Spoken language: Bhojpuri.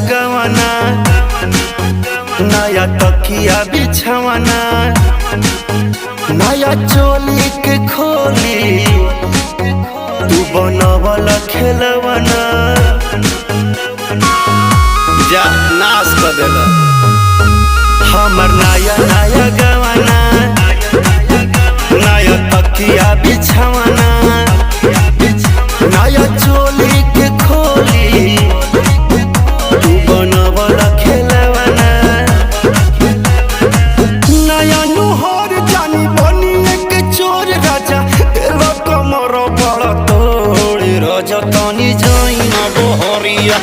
गवाना नया तकिया बिछवाना नया चोली के खोली तू बनवला खेलवाना जा नाश कर देला हमर नया नया गवाना नया तकिया बिछवाना नया चोली के खोली तू बनवला खेलवाना नया नुहर जानी बनी एक चोर राजा तेरा कमर बड़ा तोड़ राजा तनी जाई ना बहरिया